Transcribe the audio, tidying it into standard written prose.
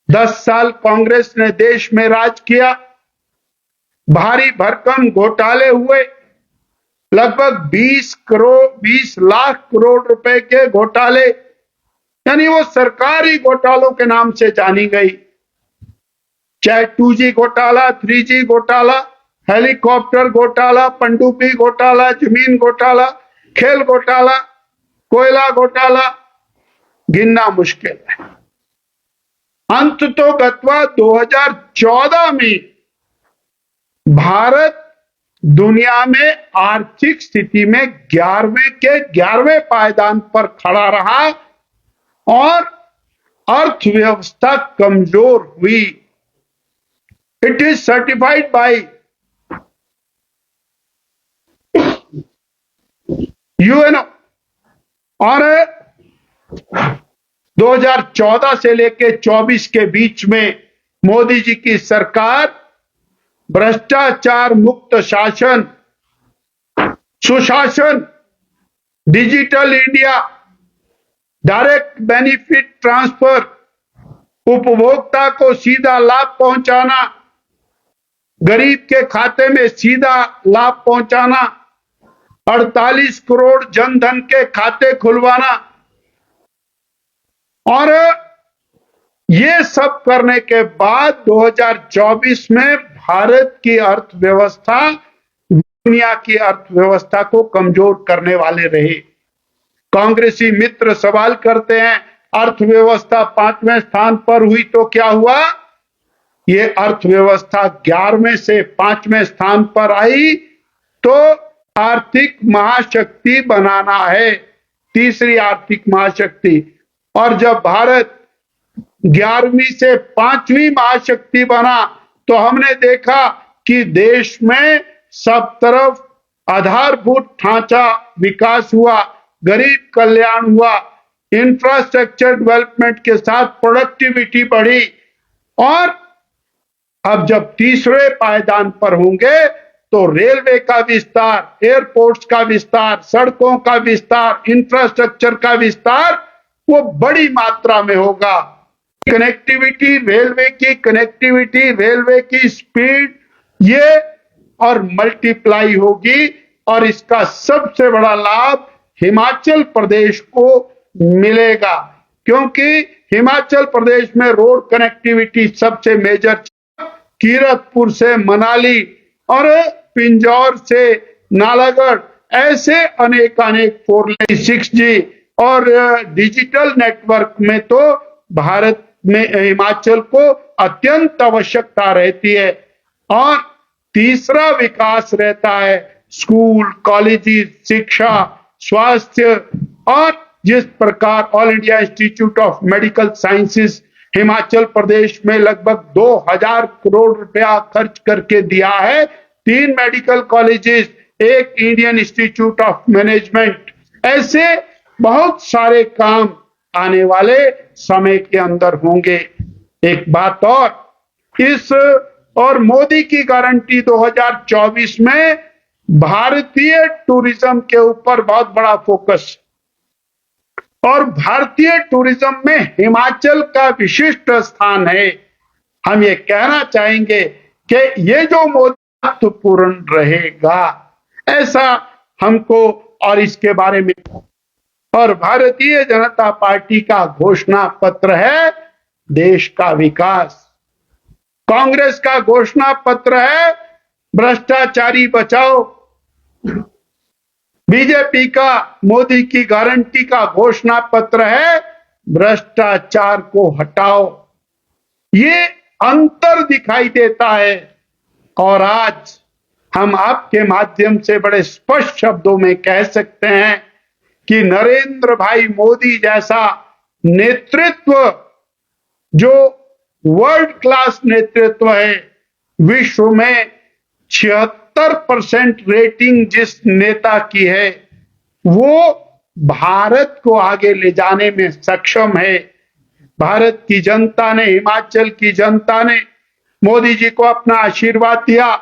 10 साल कांग्रेस ने देश में राज किया, भारी भरकम घोटाले हुए, लगभग 20 लाख करोड़ रुपए के घोटाले, यानी वो सरकारी घोटालों के नाम से जानी गई। चाहे 2G घोटाला, 3G घोटाला, हेलीकॉप्टर घोटाला, पनडुब्बी घोटाला, जमीन घोटाला, खेल घोटाला, कोयला घोटाला, गिनना मुश्किल है। अंत तो गतवा 2014 में भारत दुनिया में आर्थिक स्थिति में 11वें पायदान पर खड़ा रहा और अर्थव्यवस्था कमजोर हुई। It is certified by UNO. और 2014 से लेकर 24 के बीच में मोदी जी की सरकार भ्रष्टाचार मुक्त शासन, सुशासन, digital India, direct benefit transfer, उपभोक्ता को सीधा लाभ पहुंचाना, गरीब के खाते में सीधा लाभ पहुंचाना, 48 करोड़ जनधन के खाते खुलवाना, और ये सब करने के बाद 2024 में भारत की अर्थव्यवस्था दुनिया की अर्थव्यवस्था को कमजोर करने वाले रहे। कांग्रेसी मित्र सवाल करते हैं, अर्थव्यवस्था 5वें स्थान पर हुई तो क्या हुआ? ये अर्थव्यवस्था 11वें से 5वें स्थान पर आई तो आर्थिक महाशक्ति बनाना है, तीसरी आर्थिक महाशक्ति। और जब भारत 11वीं से 5वीं महाशक्ति बना तो हमने देखा कि देश में सब तरफ आधारभूत ढांचा विकास हुआ, गरीब कल्याण हुआ, इंफ्रास्ट्रक्चर डेवलपमेंट के साथ प्रोडक्टिविटी बढ़ी। और अब जब तीसरे पायदान पर होंगे तो रेलवे का विस्तार, एयरपोर्ट्स का विस्तार, सड़कों का विस्तार, इंफ्रास्ट्रक्चर का विस्तार वो बड़ी मात्रा में होगा। कनेक्टिविटी, रेलवे की कनेक्टिविटी, रेलवे की स्पीड ये और मल्टीप्लाई होगी और इसका सबसे बड़ा लाभ हिमाचल प्रदेश को मिलेगा, क्योंकि हिमाचल प्रदेश में रोड कनेक्टिविटी सबसे मेजर, कीरतपुर से मनाली और पिंजौर से नालागढ़, ऐसे अनेक 4G 6G और डिजिटल नेटवर्क में तो भारत में हिमाचल को अत्यंत आवश्यकता रहती है। और तीसरा विकास रहता है स्कूल, कॉलेजेस, शिक्षा, स्वास्थ्य। और जिस प्रकार All India Institute of Medical Sciences Himachal Pradesh में लगभग 2000 करोड़ रुपया खर्च करके दिया है, 3 मेडिकल कॉलेजेस, एक इंडियन इंस्टीट्यूट ऑफ मैनेजमेंट, ऐसे बहुत सारे काम आने वाले समय के अंदर होंगे। एक बात और मोदी की गारंटी 2024 में भारतीय टूरिज्म के ऊपर बहुत बड़ा फोकस, और भारतीय टूरिज्म में हिमाचल का विशिष्ट स्थान है। हम ये कहना चाहेंगे कि ये जो महत्वपूर्ण रहेगा, ऐसा हमको और इसके बारे में। और भारतीय जनता पार्टी का घोषणा पत्र है देश का विकास, कांग्रेस का घोषणा पत्र है भ्रष्टाचारी बचाओ, बीजेपी का, मोदी की गारंटी का घोषणा पत्र है भ्रष्टाचार को हटाओ। ये अंतर दिखाई देता है। और आज हम आपके माध्यम से बड़े स्पष्ट शब्दों में कह सकते हैं कि नरेंद्र भाई मोदी जैसा नेतृत्व, जो वर्ल्ड क्लास नेतृत्व है, विश्व में 76% रेटिंग जिस नेता की है, वो भारत को आगे ले जाने में सक्षम है। भारत की जनता ने, हिमाचल की जनता ने मोदी जी को अपना आशीर्वाद दिया।